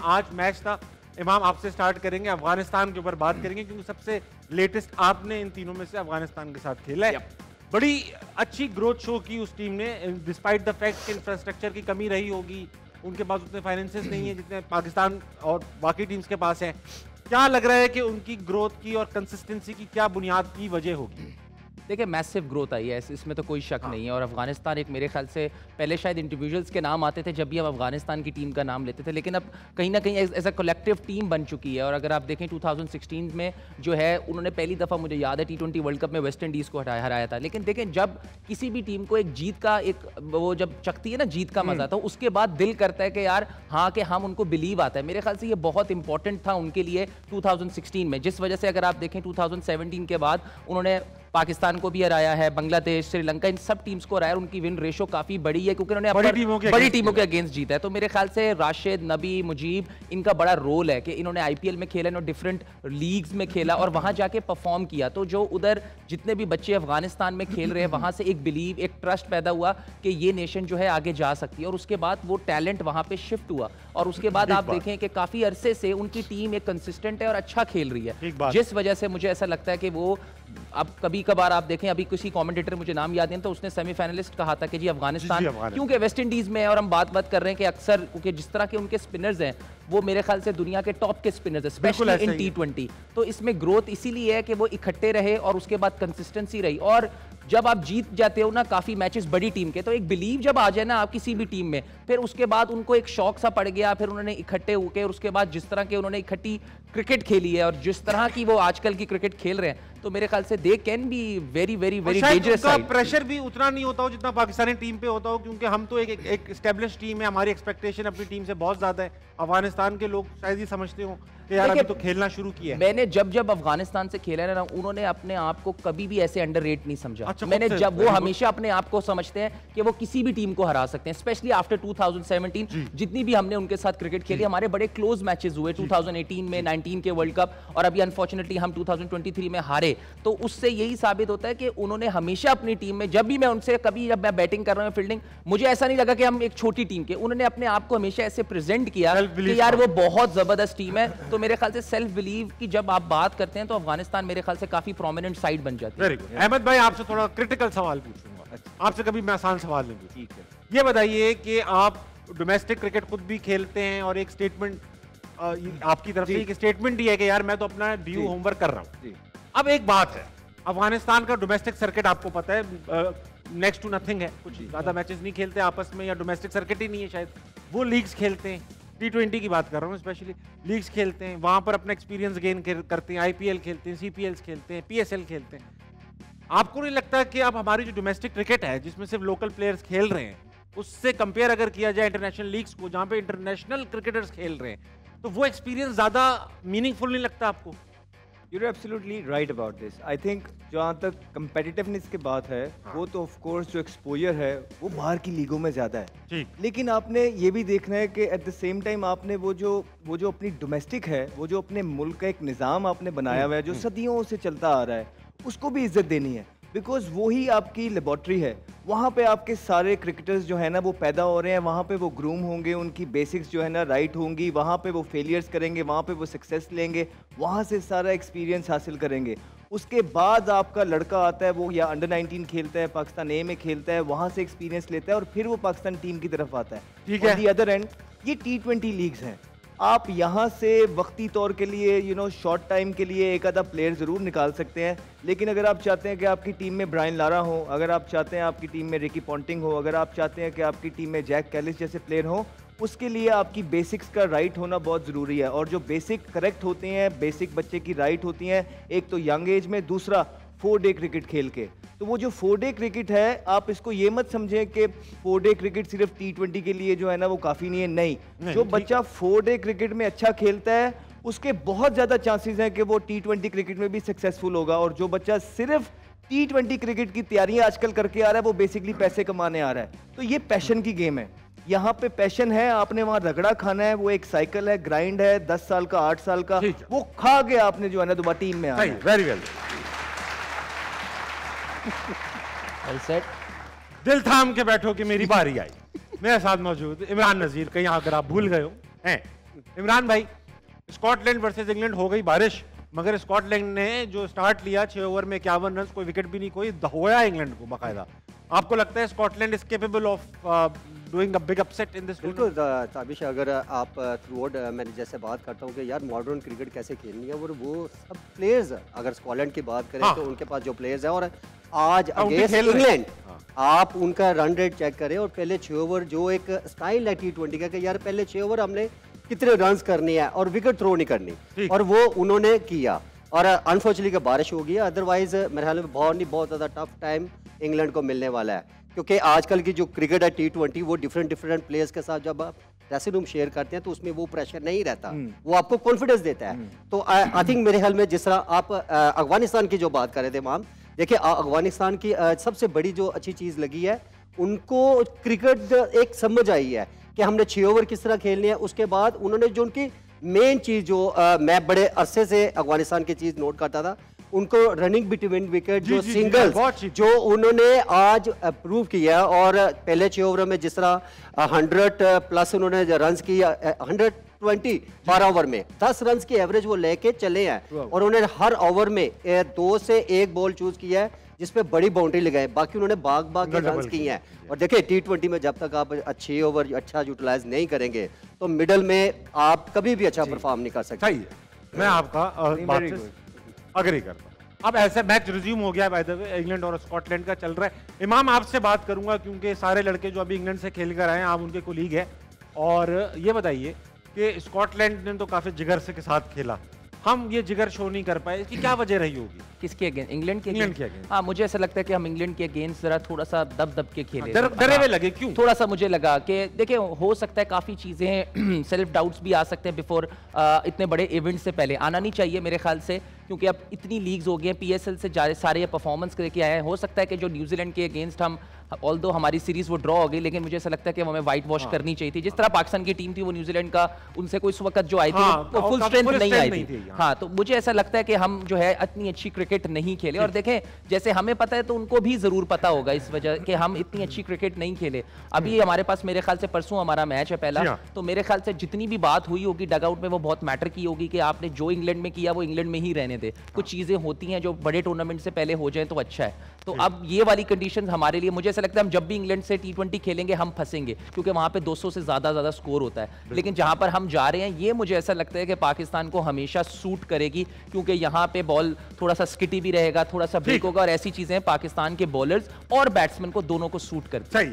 आज मैच था। इमाम आपसे स्टार्ट करेंगे, अफगानिस्तान के ऊपर बात करेंगे क्योंकि सबसे लेटेस्ट आपने इन तीनों में से अफगानिस्तान के साथ खेला है। बड़ी अच्छी ग्रोथ शो की उस टीम ने, डिस्पाइट द फैक्ट कि इंफ्रास्ट्रक्चर की कमी रही होगी, उनके पास उतने फाइनेंसेस नहीं है जितने पाकिस्तान और बाकी टीम्स के पास है। क्या लग रहा है कि उनकी ग्रोथ की और कंसिस्टेंसी की क्या बुनियाद की वजह होगी? देखिए मैसिव ग्रोथ आई है, इसमें तो कोई शक नहीं है। और अफगानिस्तान एक, मेरे ख्याल से पहले शायद इंडिविजुअल्स के नाम आते थे जब भी हम अफगानिस्तान की टीम का नाम लेते थे, लेकिन अब कहीं ना कहीं एज अ कलेक्टिव टीम बन चुकी है। और अगर आप देखें 2016 में जो है उन्होंने पहली दफ़ा, मुझे याद है, T20 वर्ल्ड कप में वेस्ट इंडीज़ को हराया था। लेकिन देखें जब किसी भी टीम को एक जीत का एक वो जब चखती है ना जीत का मजा, तो उसके बाद दिल करता है कि यार हाँ कि हम उनको बिलीव आता है। मेरे ख्याल से ये बहुत इंपॉर्टेंट था उनके लिए 2016 में, जिस वजह से अगर आप देखें 2017 के बाद उन्होंने पाकिस्तान को भी हराया है, बांग्लादेश, श्रीलंका, इन सब टीम्स को हराया। उनकी विन रेशो काफी बड़ी है क्योंकि उन्होंने बड़ी टीमों के अगेंस्ट जीता है। तो मेरे ख्याल से राशिद, नबी, मुजीब, इनका बड़ा रोल है कि इन्होंने आईपीएल में खेला, इन्होंने डिफरेंट लीग्स में खेला और वहां जाके परफॉर्म किया। तो जो उधर जितने भी बच्चे अफगानिस्तान में खेल रहे हैं, वहां से एक बिलीव, एक ट्रस्ट पैदा हुआ कि ये नेशन जो है आगे जा सकती है। और उसके बाद वो टैलेंट वहां पे शिफ्ट हुआ और उसके बाद आप देखें कि काफी अरसे से उनकी टीम एक कंसिस्टेंट है और अच्छा खेल रही है, जिस वजह से मुझे ऐसा लगता है कि वो अब कभी कभार आप देखें, अभी किसी कमेंटेटर मुझे नाम याद नहीं, तो उसने सेमीफाइनलिस्ट कहा था कि जी अफगानिस्तान क्योंकि वेस्ट इंडीज में है। और हम बात कर रहे हैं कि अक्सर क्योंकि जिस तरह के उनके स्पिनर्स हैं वो मेरे ख्याल से दुनिया के टॉप के स्पिनर्स हैं, स्पेशली इन T20। तो इसमें ग्रोथ इसीलिए है कि वो इकट्ठे रहे और उसके बाद कंसिस्टेंसी रही। और जब आप जीत जाते हो ना काफी मैचेस बड़ी टीम के, तो एक बिलीव जब आ जाए ना आप किसी भी टीम में, फिर उसके बाद उनको एक शौक सा पड़ गया, फिर उन्होंने इकट्ठे होकर, और उसके बाद जिस तरह के उन्होंने इकट्ठी क्रिकेट खेली है और जिस तरह की वो आजकल की क्रिकेट खेल रहे हैं, तो मेरे ख्याल से they can be very very very dangerous side. Pressure भी उतना नहीं होता हो जितना पाकिस्तानी टीम पे होता हो, क्योंकि हम तो एक एस्टेब्लिश टीम है, हमारी एक्सपेक्टेशन अपनी टीम से बहुत ज्यादा है। अफगानिस्तान के लोग शायद ही समझते हो कि यार अभी तो खेलना शुरू किया है। मैंने जब अफगानिस्तान से खेला है ना, उन्होंने अपने आप को कभी भी ऐसे अंडररेट नहीं समझा। अच्छा, मैंने जब वो हमेशा अपने आप को समझते हैं कि वो किसी भी टीम को हरा सकते हैं, स्पेशली आफ्टर 2017 जितनी भी हमने उनके साथ क्रिकेट खेली, हमारे बड़े क्लोज मैचेस हुए 2018 में, 19 के वर्ल्ड कप, और अभी अनफॉर्चुनेटली हम 2023 में हारे। तो उससे यही साबित होता है कि उन्होंने हमेशा अपनी टीम में, जब भी मैं उनसे कभी जब मैं बैटिंग कर रहा हूं, फील्डिंग, मुझे ऐसा नहीं लगा कि हम एक छोटी टीम के, उन्होंने अपने आप को हमेशा ऐसे प्रेजेंट किया कि यार वो बहुत जबरदस्त टीम है। तो मेरे ख्याल से सेल्फ बिलीव की जब आप बात करते हैं तो अफगानिस्तान मेरे ख्याल से काफी प्रोमिनेंट साइड बन जाती है। Very good. अहमद भाई आपसे थोड़ा क्रिटिकल सवाल पूछूंगा, आपसे कभी मैं आसान सवाल नहीं पूछूंगा। ठीक है, ये बताइए कि आप डोमेस्टिक क्रिकेट खुद भी खेलते हैं और एक स्टेटमेंट आपकी तरफ से एक स्टेटमेंट ही है कि यार मैं तो अपना ड्यू होमवर्क कर रहा हूं। अब एक बात है, अफगानिस्तान का डोमेस्टिक सर्किट आपको पता है नेक्स्ट टू नथिंग है, कुछ ज्यादा मैचेस नहीं खेलते आपस में, या डोमेस्टिक सर्किट ही नहीं है शायद, वो लीग्स खेलते हैं। T20 की बात कर रहा हूँ स्पेशली, लीग्स खेलते हैं, वहां पर अपना एक्सपीरियंस गेन करते हैं, IPL खेलते हैं, CPL खेलते हैं, PSL खेलते हैं। आपको नहीं लगता कि अब हमारी जो डोमेस्टिक क्रिकेट है जिसमें सिर्फ लोकल प्लेयर्स खेल रहे हैं, उससे कंपेयर अगर किया जाए इंटरनेशनल लीग्स को जहां पे इंटरनेशनल क्रिकेटर्स खेल रहे हैं, तो वो एक्सपीरियंस ज्यादा मीनिंगफुल नहीं लगता आपको? You're absolutely right about this. I think जहाँ तक competitiveness की बात है, वो तो of course जो exposure है वो बाहर की लीगों में ज़्यादा है। लेकिन आपने ये भी देखना है कि at the same time आपने वो जो अपनी डोमेस्टिक है, वो जो अपने मुल्क का एक निज़ाम आपने बनाया हुआ है जो सदियों से चलता आ रहा है, उसको भी इज्जत देनी है। बिकॉज वही आपकी लेबॉर्ट्री है, वहाँ पे आपके सारे क्रिकेटर्स जो है ना वो पैदा हो रहे हैं, वहाँ पे वो ग्रूम होंगे, उनकी बेसिक्स जो है ना राइट होंगी, वहाँ पे वो फेलियर्स करेंगे, वहाँ पे वो सक्सेस लेंगे, वहाँ से सारा एक्सपीरियंस हासिल करेंगे। उसके बाद आपका लड़का आता है, वो या अंडर 19 खेलता है, पाकिस्तान ए में खेलता है, वहाँ से एक्सपीरियंस लेता है और फिर वो पाकिस्तान टीम की तरफ आता है। ठीक है, दी अदर एंड ये T20 लीग्स हैं, आप यहाँ से वक्ती तौर के लिए शॉर्ट टाइम के लिए एक आधा प्लेयर ज़रूर निकाल सकते हैं, लेकिन अगर आप चाहते हैं कि आपकी टीम में ब्रायन लारा हो, अगर आप चाहते हैं आपकी टीम में रिकी पॉन्टिंग हो, अगर आप चाहते हैं कि आपकी टीम में जैक कैलिस जैसे प्लेयर हो, उसके लिए आपकी बेसिक्स का राइट होना बहुत ज़रूरी है। और जो बेसिक करेक्ट होते हैं, बेसिक बच्चे की राइट होती हैं, एक तो यंग एज में, दूसरा 4 डे क्रिकेट खेल के। तो वो जो 4 डे क्रिकेट है, आप इसको ये मत समझें कि 4 डे क्रिकेट सिर्फ T20 के लिए जो है ना वो काफ़ी नहीं है। नहीं, जो बच्चा 4 डे क्रिकेट में अच्छा खेलता है उसके बहुत ज़्यादा चांसेस हैं कि वो T20 क्रिकेट में भी सक्सेसफुल होगा। और जो बच्चा सिर्फ T20 क्रिकेट की तैयारियां आजकल करके आ रहा है, वो बेसिकली पैसे कमाने आ रहा है। तो ये पैशन की गेम है, यहाँ पे पैशन है, आपने वहाँ रगड़ा खाना है, वो एक साइकिल है, ग्राइंड है, 10 साल का, 8 साल का, वो खा के आपने जो है ना दोबारा टीम में आना है। Very well set. दिल थाम के बैठो कि मेरी बारी आई। मेरे साथ मौजूद इमरान नजीर, कहीं अगर आप भूल गए हो हैं, इमरान भाई, स्कॉटलैंड वर्सेस इंग्लैंड हो गई बारिश, मगर स्कॉटलैंड ने जो स्टार्ट लिया 6 ओवर में 51 रन, कोई विकेट भी नहीं, कोई दहोया इंग्लैंड को बाकायदा। आपको लगता है Scotland is capable of doing a big upset in this? बिल्कुल ताबिश, अगर आप थ्रू आउट मैं जैसे बात करता हूँ कि यार मॉडर्न क्रिकेट कैसे खेलनी है, और वो सब प्लेयर्स, अगर स्कॉटलैंड की बात करें तो उनके पास जो प्लेयर्स है, और आज अगेंस्ट इंग्लैंड आप उनका रन रेट चेक करें, और पहले 6 ओवर जो एक स्टाइल है T20 का कि यार पहले 6 ओवर हमने कितने रन्स करने हैं और विकेट थ्रो नहीं करनी, और वो उन्होंने किया। और अनफॉर्चुनेटली बारिश हो गई, अदरवाइज मेरे ख्याल में बहुत ज़्यादा टफ टाइम इंग्लैंड को मिलने वाला है, क्योंकि आजकल की जो क्रिकेट है T20 वो डिफरेंट प्लेयर्स के साथ जब आप ड्रेसिंग रूम शेयर करते हैं तो उसमें वो प्रेशर नहीं रहता, वो आपको कॉन्फिडेंस देता है। तो आई थिंक मेरे ख्याल में जिस तरह आप अफगानिस्तान की जो बात कर रहे थे मैम, देखिए अफगानिस्तान की सबसे बड़ी जो अच्छी चीज़ लगी है, उनको क्रिकेट एक समझ आई है कि हमने 6 ओवर किस तरह खेलने हैं। उसके बाद उन्होंने जो उनकी मेन चीज़ जो मैं बड़े अरसे से अफगानिस्तान की चीज़ नोट करता था, उनको रनिंग बिटवीन विकेट जो सिंगल्स जो उन्होंने आज प्रूव किया, और पहले 6 ओवर में जिस तरह 100 प्लस उन्होंने रन्स किया, 120 12 ओवर में 10 रन्स की एवरेज वो लेके चले हैं, और उन्होंने हर ओवर में 2 से 1 बॉल चूज किया है जिसपे बड़ी बाउंड्री लगाए, बाकी उन्होंने भाग के रन्स किए हैं। और देखिए T20 में जब तक आप अच्छे ओवर अच्छा यूटिलाइज नहीं करेंगे तो मिडल में आप कभी भी अच्छा परफॉर्म नहीं कर सकते। सही है, मैं आपका बात से अग्री करता हूं। अब ऐसे मैच रिज्यूम हो गया, बाय द वे इंग्लैंड और स्कॉटलैंड का चल रहा है। इमाम, आपसे बात करूंगा क्योंकि सारे लड़के जो अभी इंग्लैंड से खेल कर आए हैं, आप उनके कोलीग हैं, और ये बताइए कि स्कॉटलैंड ने तो काफी जिगर से के साथ खेला, हम ये जिगर शो नहीं कर पाए, इसकी क्या वजह रही होगी? किसके अगेंस्ट? इंग्लैंड के अगेंस्ट। हाँ, मुझे ऐसा लगता है कि हम इंग्लैंड के अगेंस्ट जरा थोड़ा सा दब के खेले, डरे हुए लगे। क्यों? थोड़ा सा मुझे लगा कि देखिए हो सकता है काफ़ी चीज़ें सेल्फ डाउट्स भी आ सकते हैं बिफोर इतने बड़े इवेंट से पहले, आना नहीं चाहिए मेरे ख्याल से, क्योंकि अब इतनी लीग्स हो गई हैं, PSL से सारे परफॉर्मेंस करके आए हैं। हो सकता है कि जो न्यूजीलैंड के अगेंस्ट हम ऑल्दो हमारी सीरीज वो ड्रॉ हो गई, लेकिन मुझे ऐसा लगता है कि हमें वाइट वॉश करनी चाहिए थी। जिस तरह पाकिस्तान की टीम थी वो न्यूजीलैंड का उनसे कोई उस वक्त जो आई थी वो फुल स्ट्रेंथ नहीं आई थी। हाँ, तो मुझे ऐसा लगता है कि हम जो है इतनी अच्छी क्रिकेट नहीं खेले, और देखें जैसे हमें पता है तो उनको भी जरूर पता होगा इस वजह कि हम इतनी अच्छी क्रिकेट नहीं खेले। अभी हमारे पास मेरे ख्याल से परसों हमारा मैच है पहला, तो मेरे ख्याल से जितनी भी बात हुई होगी डगआउट में वो बहुत मैटर की होगी कि आपने जो इंग्लैंड में किया वो इंग्लैंड में ही रहने दे। कुछ चीजें होती हैं जो बड़े टूर्नामेंट से पहले हो जाए तो अच्छा है। तो अब ये वाली कंडीशन हमारे लिए, मुझे ऐसा लगता है हम जब भी इंग्लैंड से T20 खेलेंगे हम फंसेंगे, क्योंकि वहां पे 200 से ज्यादा स्कोर होता है। लेकिन जहां पर हम जा रहे हैं ये मुझे ऐसा लगता है कि पाकिस्तान को हमेशा सूट करेगी, क्योंकि यहाँ पे बॉल थोड़ा सा स्किटी भी रहेगा, थोड़ा सा ब्रेक होगा, और ऐसी चीजें पाकिस्तान के बॉलर्स और बैट्समैन को दोनों को सूट करती है।